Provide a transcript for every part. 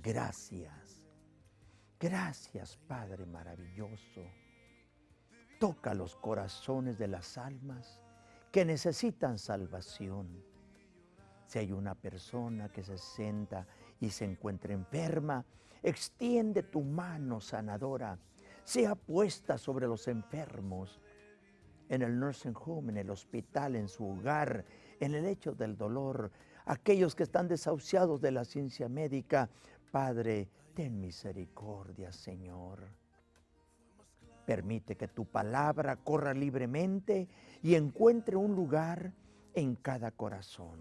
gracias. Gracias, Padre maravilloso. Toca los corazones de las almas que necesitan salvación. Si hay una persona que se sienta y se encuentra enferma, extiende tu mano sanadora. Sea puesta sobre los enfermos, en el nursing home, en el hospital, en su hogar, en el lecho del dolor, aquellos que están desahuciados de la ciencia médica. Padre, ten misericordia, Señor. Permite que tu palabra corra libremente y encuentre un lugar en cada corazón.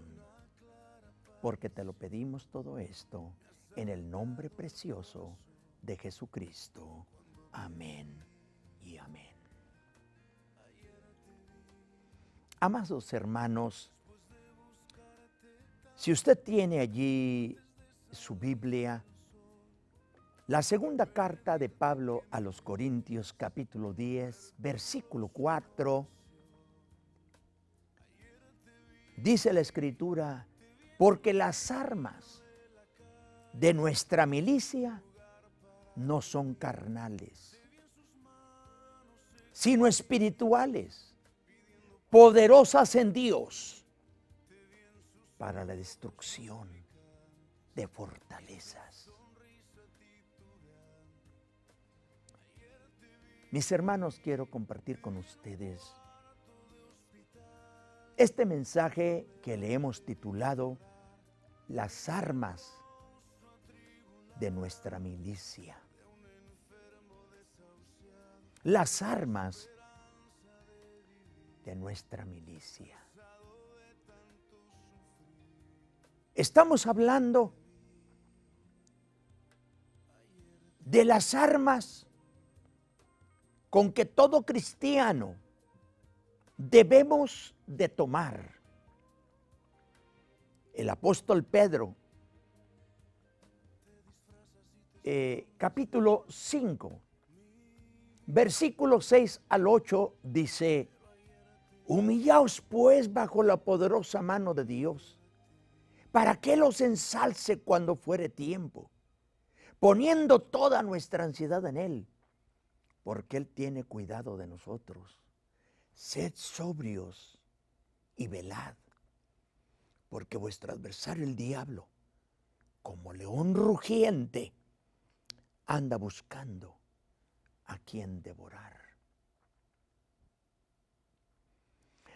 Porque te lo pedimos todo esto en el nombre precioso de Jesucristo. Amén y amén. Amados hermanos, si usted tiene allí su Biblia, la segunda carta de Pablo a los Corintios, capítulo 10, versículo 4, dice la Escritura: porque las armas de nuestra milicia no son carnales, sino espirituales, poderosas en Dios para la destrucción de fortalezas. Mis hermanos, quiero compartir con ustedes este mensaje que le hemos titulado Las armas de nuestra milicia. Las armas de nuestra milicia. Estamos hablando de las armas con que todo cristiano debemos de tomar. El apóstol Pedro, capítulo 5, versículos 6 al 8, dice: humillaos pues bajo la poderosa mano de Dios, para que los ensalce cuando fuere tiempo, poniendo toda nuestra ansiedad en Él, porque Él tiene cuidado de nosotros. Sed sobrios y velad, porque vuestro adversario el diablo, como león rugiente, anda buscando a quien devorar.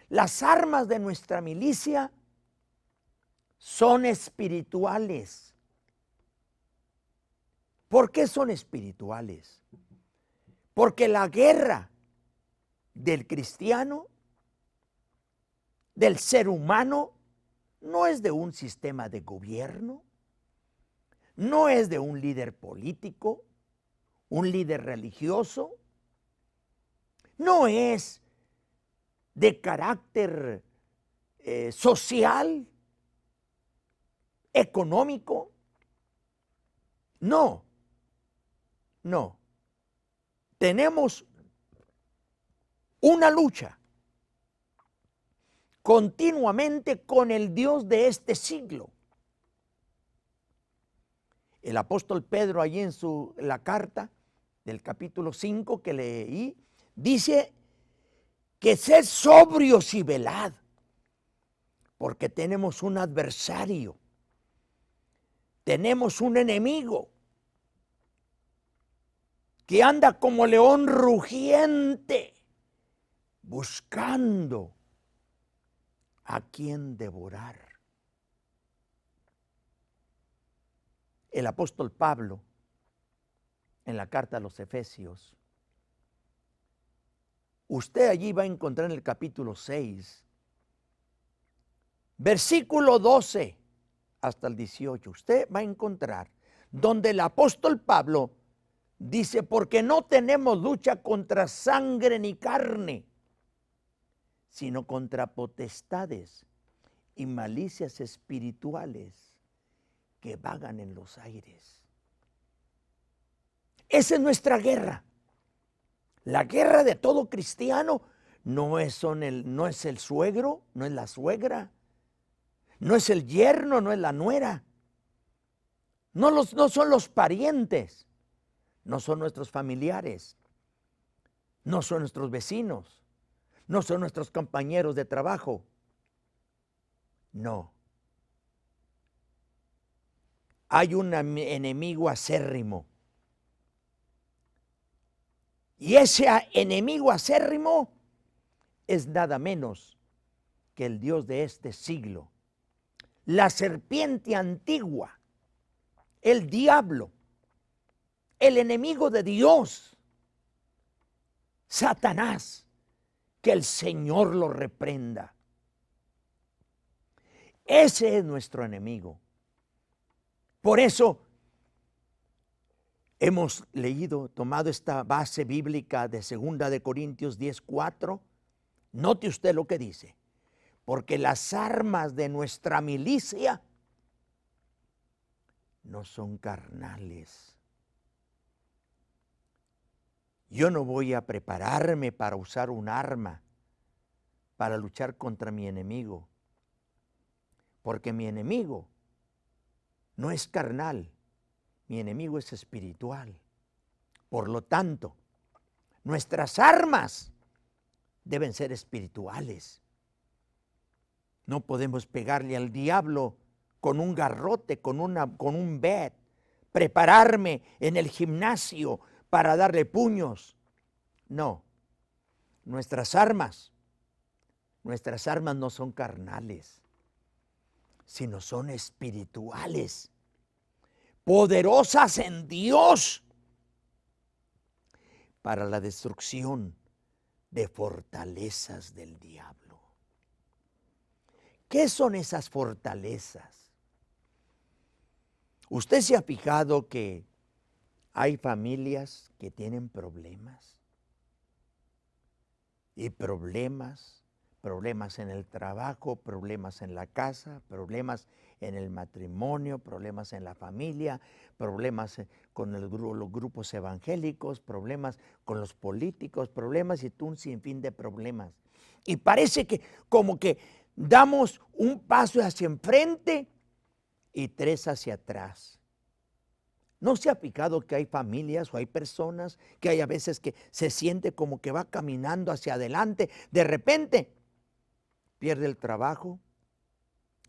Las armas de nuestra milicia son espirituales. ¿Por qué son espirituales? Porque la guerra del cristiano, del ser humano, no es de un sistema de gobierno, no es de un líder político, un líder religioso, no es de carácter social, económico. No, no. Tenemos una lucha continuamente con el Dios de este siglo. El apóstol Pedro, allí en la carta del capítulo 5 que leí, dice que sed sobrios y velad, porque tenemos un adversario, tenemos un enemigo que anda como león rugiente, buscando a quien devorar. El apóstol Pablo, en la carta a los Efesios, usted allí va a encontrar en el capítulo 6, versículo 12 hasta el 18, usted va a encontrar donde el apóstol Pablo dice: porque no tenemos lucha contra sangre ni carne, sino contra potestades y malicias espirituales que vagan en los aires. Esa es nuestra guerra. La guerra de todo cristiano no es el suegro, no es la suegra, no es el yerno, no es la nuera. no son los parientes, no son nuestros familiares, no son nuestros vecinos, no son nuestros compañeros de trabajo. No. Hay un enemigo acérrimo. Y ese enemigo acérrimo es nada menos que el Dios de este siglo, la serpiente antigua, el diablo, el enemigo de Dios, Satanás, que el Señor lo reprenda. Ese es nuestro enemigo. Por eso hemos leído, tomado esta base bíblica de 2 de Corintios 10:4. Note usted lo que dice. Porque las armas de nuestra milicia no son carnales. Yo no voy a prepararme para usar un arma para luchar contra mi enemigo. Porque mi enemigo no es carnal, mi enemigo es espiritual. Por lo tanto, nuestras armas deben ser espirituales. No podemos pegarle al diablo con un garrote, con un bat, prepararme en el gimnasio para darle puños. No, nuestras armas no son carnales, sino son espirituales, poderosas en Dios para la destrucción de fortalezas del diablo. ¿Qué son esas fortalezas? ¿Usted se ha fijado que hay familias que tienen problemas? Y problemas en el trabajo, problemas en la casa, problemas en el matrimonio, problemas en la familia, problemas con los grupos evangélicos, problemas con los políticos, problemas y un sinfín de problemas. Y parece que como que damos un paso hacia enfrente y 3 hacia atrás. ¿No se ha fijado que hay familias o hay personas que hay a veces que se siente como que va caminando hacia adelante? De repente pierde el trabajo,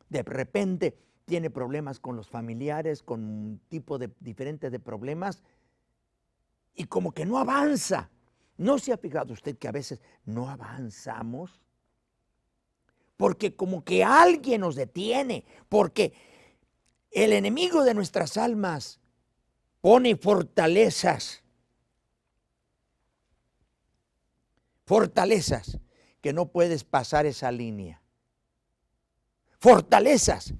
de repente tiene problemas con los familiares, con un tipo diferentes de problemas y como que no avanza. ¿No se ha fijado usted que a veces no avanzamos? Porque como que alguien nos detiene, porque el enemigo de nuestras almas pone fortalezas que no puedes pasar esa línea, fortalezas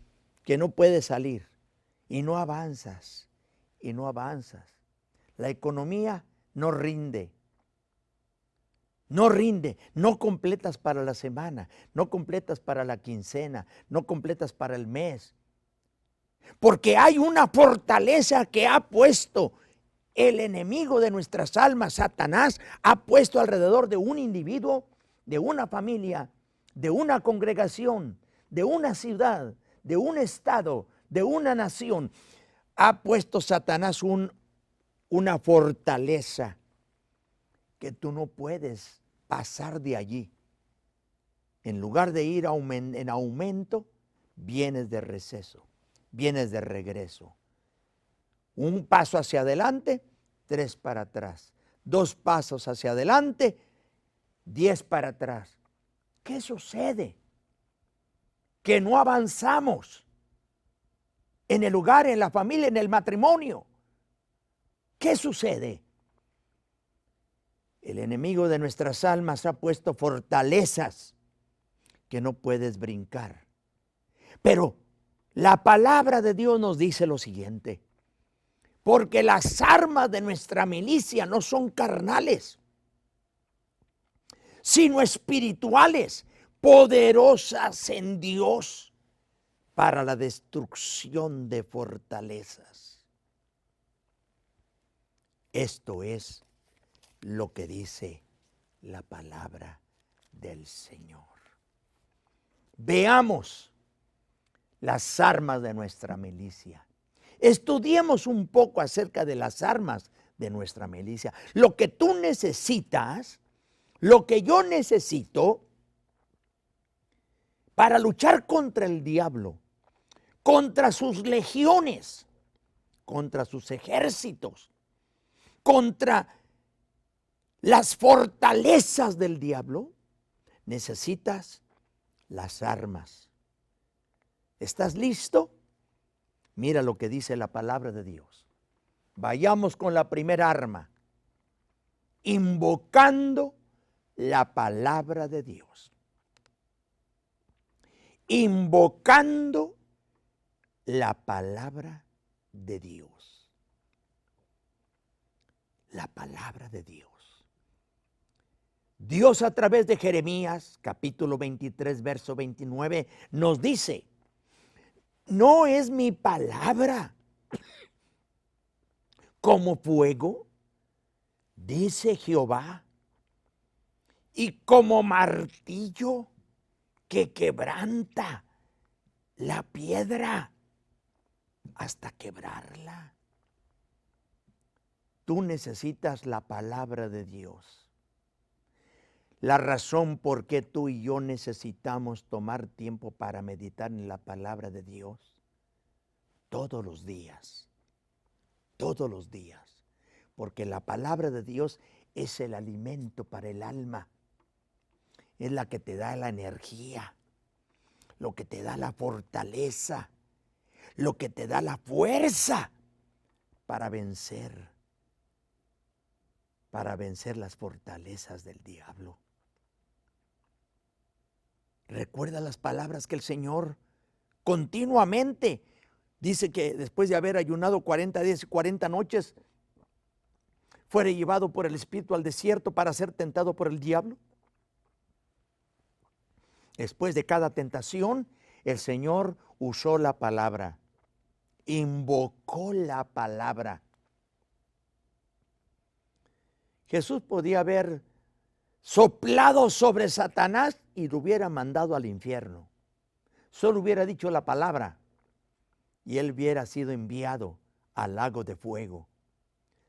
que no puedes salir y no avanzas, La economía no rinde, no completas para la semana, no completas para la quincena, no completas para el mes. Porque hay una fortaleza que ha puesto el enemigo de nuestras almas, Satanás, ha puesto alrededor de un individuo, de una familia, de una congregación, de una ciudad, de un estado, de una nación. Ha puesto Satanás una fortaleza que tú no puedes pasar de allí. En lugar de ir en aumento, vienes de receso, vienes de regreso. Un paso hacia adelante, 3 para atrás. 2 pasos hacia adelante, 10 para atrás. ¿Qué sucede? Que no avanzamos en el hogar, en la familia, en el matrimonio. ¿Qué sucede? El enemigo de nuestras almas ha puesto fortalezas que no puedes brincar. Pero la palabra de Dios nos dice lo siguiente: porque las armas de nuestra milicia no son carnales, sino espirituales, poderosas en Dios para la destrucción de fortalezas. Esto es lo que dice la palabra del Señor. Veamos las armas de nuestra milicia. Estudiemos un poco acerca de las armas de nuestra milicia. Lo que tú necesitas, lo que yo necesito para luchar contra el diablo, contra sus legiones, contra sus ejércitos, contra las fortalezas del diablo, necesitas las armas. ¿Estás listo? Mira lo que dice la palabra de Dios. Vayamos con la primera arma, invocando la palabra de Dios. Invocando la palabra de Dios. La palabra de Dios. Dios a través de Jeremías, capítulo 23, verso 29, nos dice, ¿no es mi palabra como fuego? Dice Jehová, y como martillo que quebranta la piedra hasta quebrarla. Tú necesitas la palabra de Dios. La razón por qué tú y yo necesitamos tomar tiempo para meditar en la palabra de Dios todos los días, porque la palabra de Dios es el alimento para el alma, es la que te da la energía, lo que te da la fortaleza, lo que te da la fuerza para vencer las fortalezas del diablo. Recuerda las palabras que el Señor continuamente dice que después de haber ayunado 40 días y 40 noches, fuere llevado por el Espíritu al desierto para ser tentado por el diablo. Después de cada tentación, el Señor usó la palabra, invocó la palabra. Jesús podía haber soplado sobre Satanás y lo hubiera mandado al infierno. Solo hubiera dicho la palabra y él hubiera sido enviado al lago de fuego.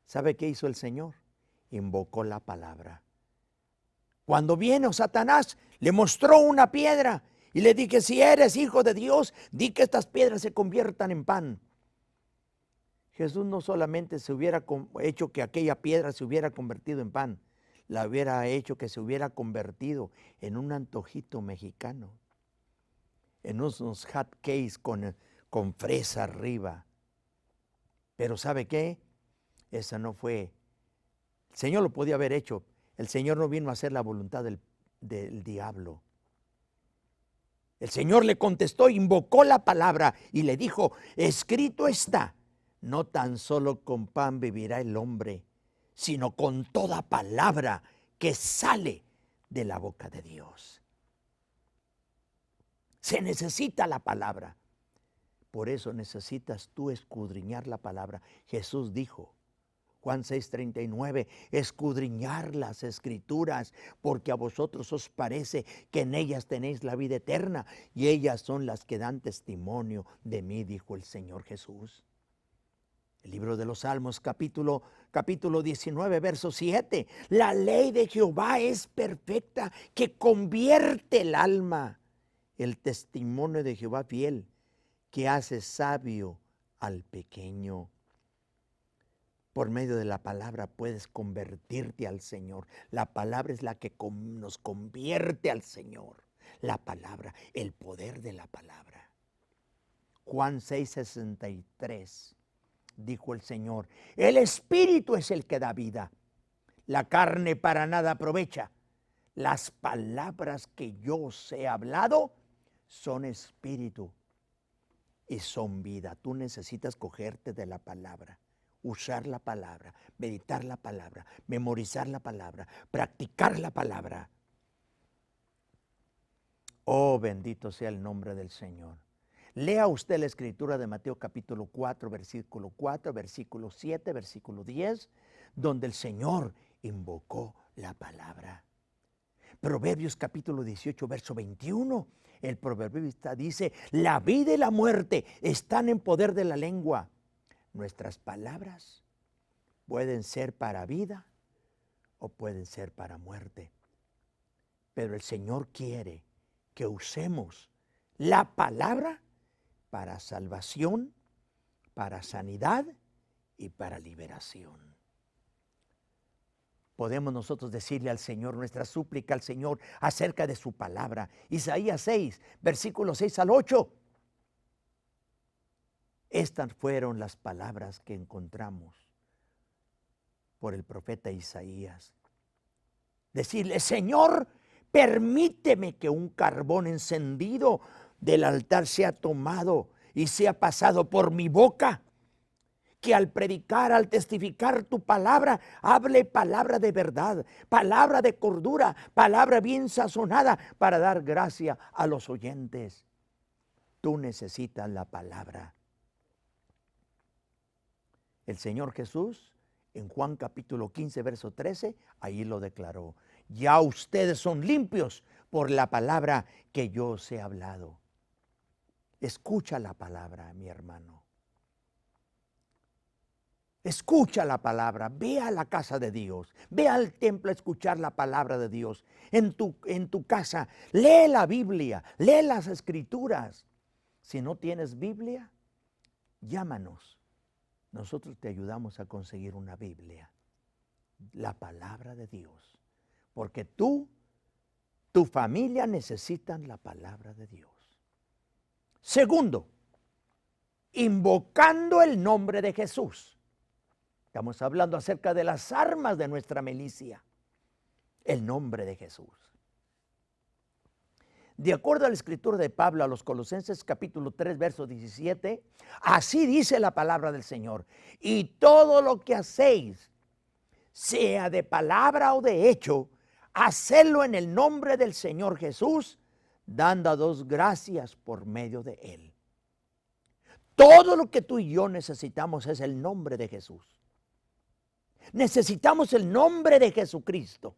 ¿Sabe qué hizo el Señor? Invocó la palabra. Cuando vino Satanás, le mostró una piedra y le dije, si eres hijo de Dios, di que estas piedras se conviertan en pan. Jesús no solamente se hubiera hecho que aquella piedra se hubiera convertido en pan, la hubiera hecho que se hubiera convertido en un antojito mexicano, en unos hot cakes con fresa arriba. Pero ¿sabe qué? Esa no fue. El Señor lo podía haber hecho. El Señor no vino a hacer la voluntad del diablo. El Señor le contestó, invocó la palabra y le dijo, escrito está, no tan solo con pan vivirá el hombre, sino con toda palabra que sale de la boca de Dios. Se necesita la palabra. Por eso necesitas tú escudriñar la palabra. Jesús dijo, Juan 6:39, escudriñar las escrituras, porque a vosotros os parece que en ellas tenéis la vida eterna, y ellas son las que dan testimonio de mí, dijo el Señor Jesús. El libro de los Salmos, capítulo 19, verso 7. La ley de Jehová es perfecta, que convierte el alma. El testimonio de Jehová fiel, que hace sabio al pequeño. Por medio de la palabra puedes convertirte al Señor. La palabra es la que nos convierte al Señor. La palabra, el poder de la palabra. Juan 6:63. Dijo el Señor, el Espíritu es el que da vida, la carne para nada aprovecha. Las palabras que yo os he hablado son espíritu y son vida. Tú necesitas cogerte de la palabra, usar la palabra, meditar la palabra, memorizar la palabra, practicar la palabra. Oh, bendito sea el nombre del Señor. Lea usted la escritura de Mateo capítulo 4, versículo 4, versículo 7, versículo 10, donde el Señor invocó la palabra. Proverbios capítulo 18, verso 21, el proverbista dice, la vida y la muerte están en poder de la lengua. Nuestras palabras pueden ser para vida o pueden ser para muerte. Pero el Señor quiere que usemos la palabra para salvación, para sanidad y para liberación. Podemos nosotros decirle al Señor, nuestra súplica al Señor acerca de su palabra. Isaías 6, versículos 6 al 8. Estas fueron las palabras que encontramos por el profeta Isaías. Decirle, Señor, permíteme que un carbón encendido del altar sea tomado y sea pasado por mi boca. Que al predicar, al testificar tu palabra, hable palabra de verdad, palabra de cordura, palabra bien sazonada para dar gracia a los oyentes. Tú necesitas la palabra. El Señor Jesús, en Juan capítulo 15, verso 13, ahí lo declaró. Ya ustedes son limpios por la palabra que yo os he hablado. Escucha la palabra, mi hermano. Escucha la palabra, ve a la casa de Dios, ve al templo a escuchar la palabra de Dios. En tu casa, lee la Biblia, lee las Escrituras. Si no tienes Biblia, llámanos. Nosotros te ayudamos a conseguir una Biblia, la palabra de Dios. Porque tú, tu familia necesitan la palabra de Dios. Segundo, invocando el nombre de Jesús. Estamos hablando acerca de las armas de nuestra milicia. El nombre de Jesús. De acuerdo a la escritura de Pablo a los Colosenses capítulo 3, verso 17, así dice la palabra del Señor. Y todo lo que hacéis, sea de palabra o de hecho, hacedlo en el nombre del Señor Jesús, dando a Dios gracias por medio de Él. Todo lo que tú y yo necesitamos es el nombre de Jesús. Necesitamos el nombre de Jesucristo.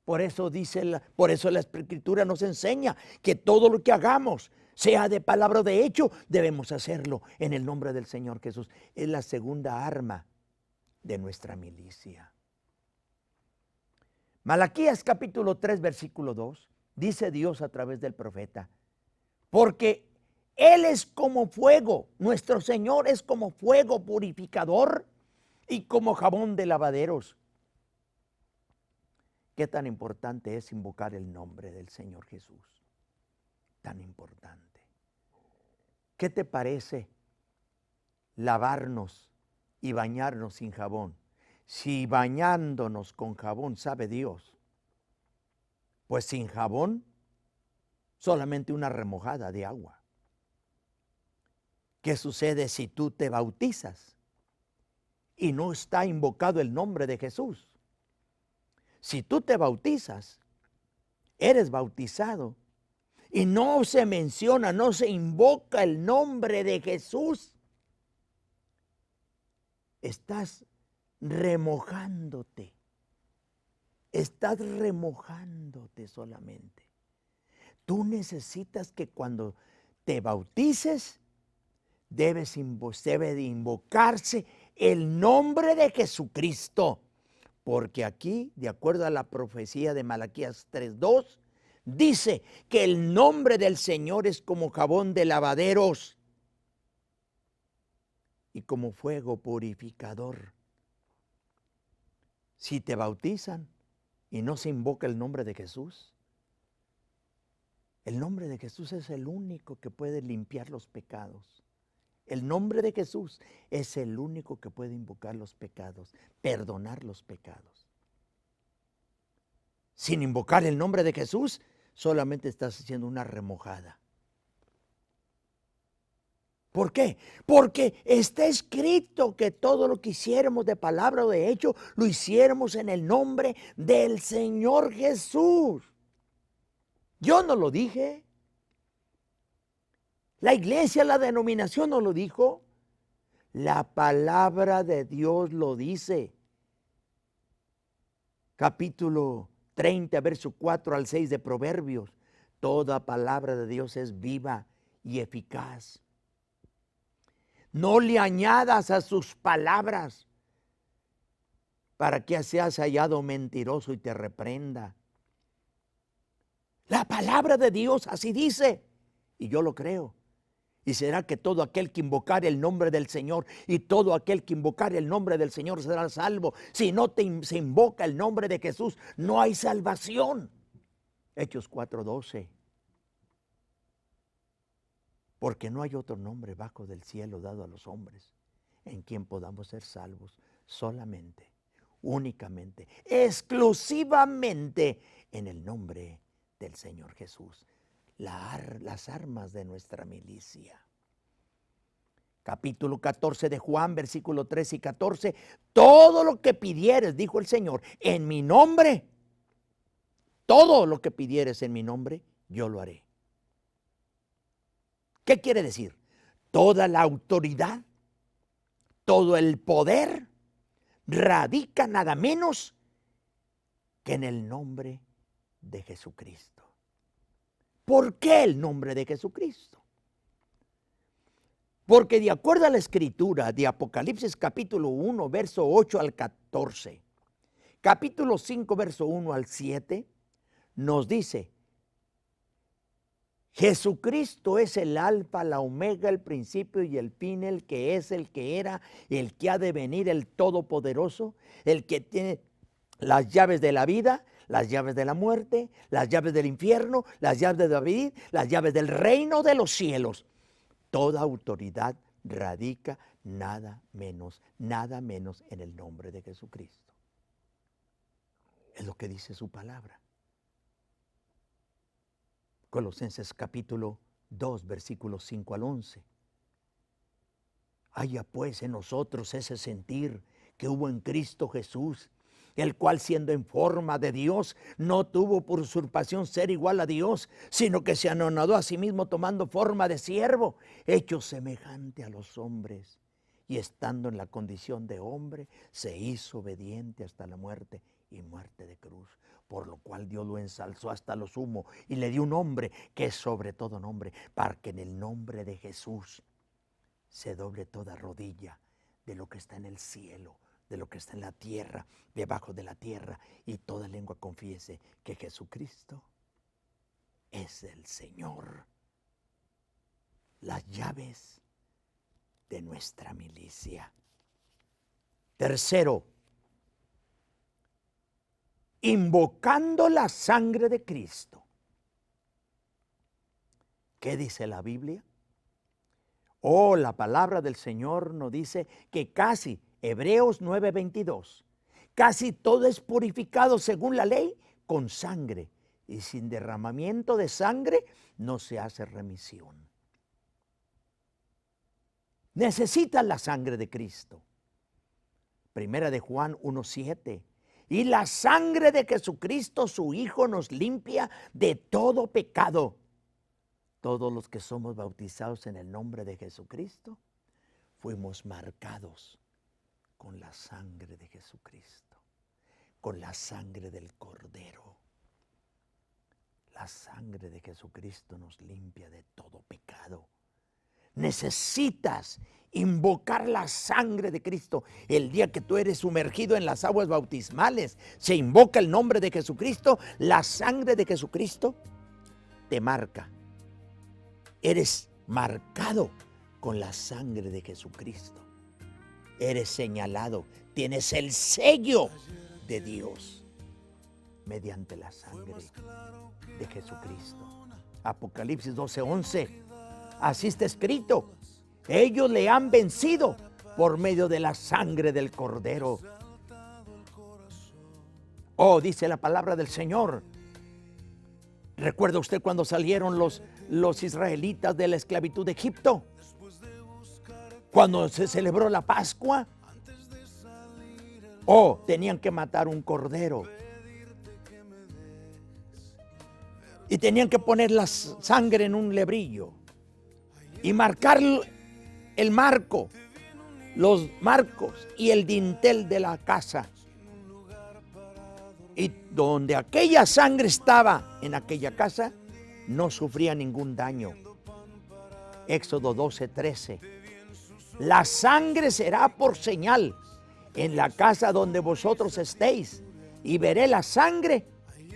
Por eso la Escritura nos enseña que todo lo que hagamos, sea de palabra o de hecho, debemos hacerlo en el nombre del Señor Jesús. Es la segunda arma de nuestra milicia. Malaquías capítulo 3, versículo 2, dice Dios a través del profeta, porque Él es como fuego, nuestro Señor es como fuego purificador y como jabón de lavaderos. ¿Qué tan importante es invocar el nombre del Señor Jesús? Tan importante. ¿Qué te parece lavarnos y bañarnos sin jabón? Si bañándonos con jabón sabe Dios, pues sin jabón solamente una remojada de agua. ¿Qué sucede si tú te bautizas y no está invocado el nombre de Jesús? Si tú te bautizas, eres bautizado y no se menciona, no se invoca el nombre de Jesús, estás remojándote. Estás remojándote solamente. Tú necesitas que cuando te bautices, debe de invocarse el nombre de Jesucristo. Porque aquí, de acuerdo a la profecía de Malaquías 3:2, dice que el nombre del Señor es como jabón de lavaderos y como fuego purificador. Si te bautizan y no se invoca el nombre de Jesús, el nombre de Jesús es el único que puede limpiar los pecados. El nombre de Jesús es el único que puede invocar los pecados, perdonar los pecados. Sin invocar el nombre de Jesús, solamente estás haciendo una remojada. ¿Por qué? Porque está escrito que todo lo que hiciéramos de palabra o de hecho, lo hiciéramos en el nombre del Señor Jesús. Yo no lo dije. La iglesia, la denominación no lo dijo. La palabra de Dios lo dice. Capítulo 30, verso 4 al 6 de Proverbios. Toda palabra de Dios es viva y eficaz. No le añadas a sus palabras para que seas hallado mentiroso y te reprenda. La palabra de Dios así dice, y yo lo creo. Y será que todo aquel que invocare el nombre del Señor, y todo aquel que invocare el nombre del Señor será salvo. Si no se invoca el nombre de Jesús, no hay salvación. Hechos 4:12. Porque no hay otro nombre bajo del cielo dado a los hombres en quien podamos ser salvos, solamente, únicamente, exclusivamente en el nombre del Señor Jesús. Las armas de nuestra milicia. Capítulo 14 de Juan, versículo 13 y 14. Todo lo que pidieres, dijo el Señor, en mi nombre, todo lo que pidieres en mi nombre, yo lo haré. ¿Qué quiere decir? Toda la autoridad, todo el poder radica nada menos que en el nombre de Jesucristo. ¿Por qué el nombre de Jesucristo? Porque de acuerdo a la escritura de Apocalipsis capítulo 1, verso 8 al 14, capítulo 5, verso 1 al 7, nos dice: Jesucristo es el alfa, la omega, el principio y el fin, el que es, el que era, el que ha de venir, el todopoderoso, el que tiene las llaves de la vida, las llaves de la muerte, las llaves del infierno, las llaves de David, las llaves del reino de los cielos. Toda autoridad radica nada menos en el nombre de Jesucristo. Es lo que dice su palabra. Colosenses capítulo 2, versículos 5 al 11. Haya pues en nosotros ese sentir que hubo en Cristo Jesús, el cual siendo en forma de Dios, no tuvo por usurpación ser igual a Dios, sino que se anonadó a sí mismo tomando forma de siervo, hecho semejante a los hombres, y estando en la condición de hombre, se hizo obediente hasta la muerte y muerte de cruz. Por lo cual Dios lo ensalzó hasta lo sumo y le dio un nombre que es sobre todo nombre, para que en el nombre de Jesús se doble toda rodilla de lo que está en el cielo, de lo que está en la tierra, debajo de la tierra, y toda lengua confiese que Jesucristo es el Señor. Las llaves de nuestra milicia. Tercero, invocando la sangre de Cristo. ¿Qué dice la Biblia? Oh, la palabra del Señor nos dice que casi, Hebreos 9:22, casi todo es purificado según la ley con sangre, y sin derramamiento de sangre no se hace remisión. Necesitas la sangre de Cristo. Primera de Juan 1:7. Y la sangre de Jesucristo, su Hijo, nos limpia de todo pecado. Todos los que somos bautizados en el nombre de Jesucristo, fuimos marcados con la sangre de Jesucristo, con la sangre del Cordero. La sangre de Jesucristo nos limpia de todo pecado. Necesitas invocar la sangre de Cristo. El día que tú eres sumergido en las aguas bautismales, se invoca el nombre de Jesucristo, la sangre de Jesucristo te marca. Eres marcado con la sangre de Jesucristo. Eres señalado, tienes el sello de Dios mediante la sangre de Jesucristo. Apocalipsis 12:11. Así está escrito: ellos le han vencido por medio de la sangre del Cordero. Oh, dice la palabra del Señor. ¿Recuerda usted cuando salieron los israelitas de la esclavitud de Egipto? Cuando se celebró la Pascua. Oh, tenían que matar un cordero. Y tenían que poner la sangre en un lebrillo. Y marcar el marco, los marcos y el dintel de la casa. Y donde aquella sangre estaba en aquella casa, no sufría ningún daño. Éxodo 12:13. La sangre será por señal en la casa donde vosotros estéis, y veré la sangre,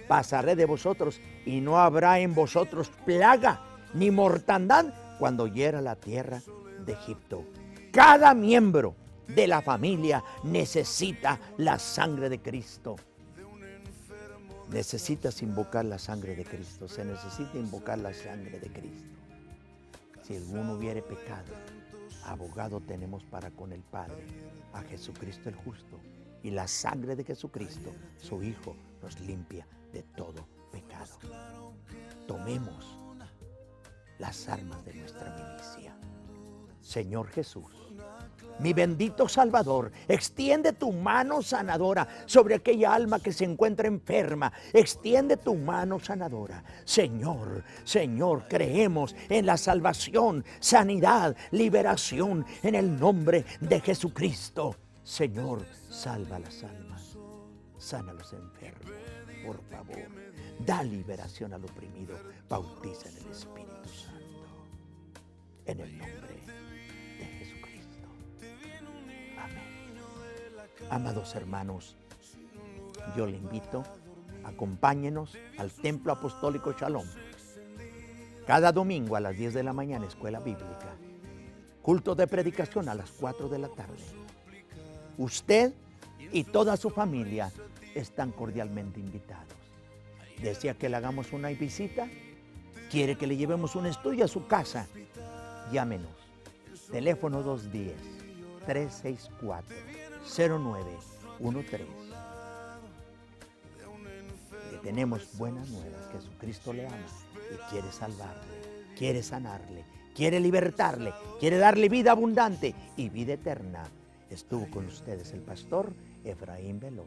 pasaré de vosotros, y no habrá en vosotros plaga ni mortandad cuando hiera la tierra de Egipto. Cada miembro de la familia necesita la sangre de Cristo. Necesitas invocar la sangre de Cristo. Se necesita invocar la sangre de Cristo. Si alguno hubiere pecado, abogado tenemos para con el Padre, a Jesucristo el justo. Y la sangre de Jesucristo, su Hijo, nos limpia de todo pecado. Tomemos las armas de nuestra milicia. Señor Jesús, mi bendito Salvador, extiende tu mano sanadora sobre aquella alma que se encuentra enferma. Extiende tu mano sanadora. Señor, Señor, creemos en la salvación, sanidad, liberación en el nombre de Jesucristo. Señor, salva las almas, sana a los enfermos, por favor. Da liberación al oprimido, bautiza en el Espíritu Santo. En el nombre de Jesucristo. Amén. Amados hermanos, yo le invito, acompáñenos al Templo Apostólico Shalom. Cada domingo a las 10 de la mañana, escuela bíblica. Culto de predicación a las 4 de la tarde. Usted y toda su familia están cordialmente invitados. ¿Desea que le hagamos una visita? ¿Quiere que le llevemos un estudio a su casa? Llámenos. Teléfono 210-364-0913. Le tenemos buenas nuevas. Jesucristo le ama y quiere salvarle, quiere sanarle, quiere libertarle, quiere darle vida abundante y vida eterna. Estuvo con ustedes el pastor Efraín Veloz.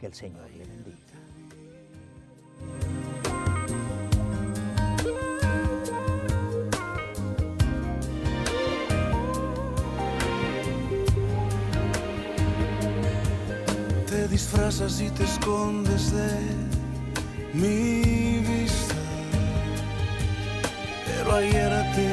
Que el Señor le bendiga. Te disfrazas y te escondes de mi vista, pero ayer a ti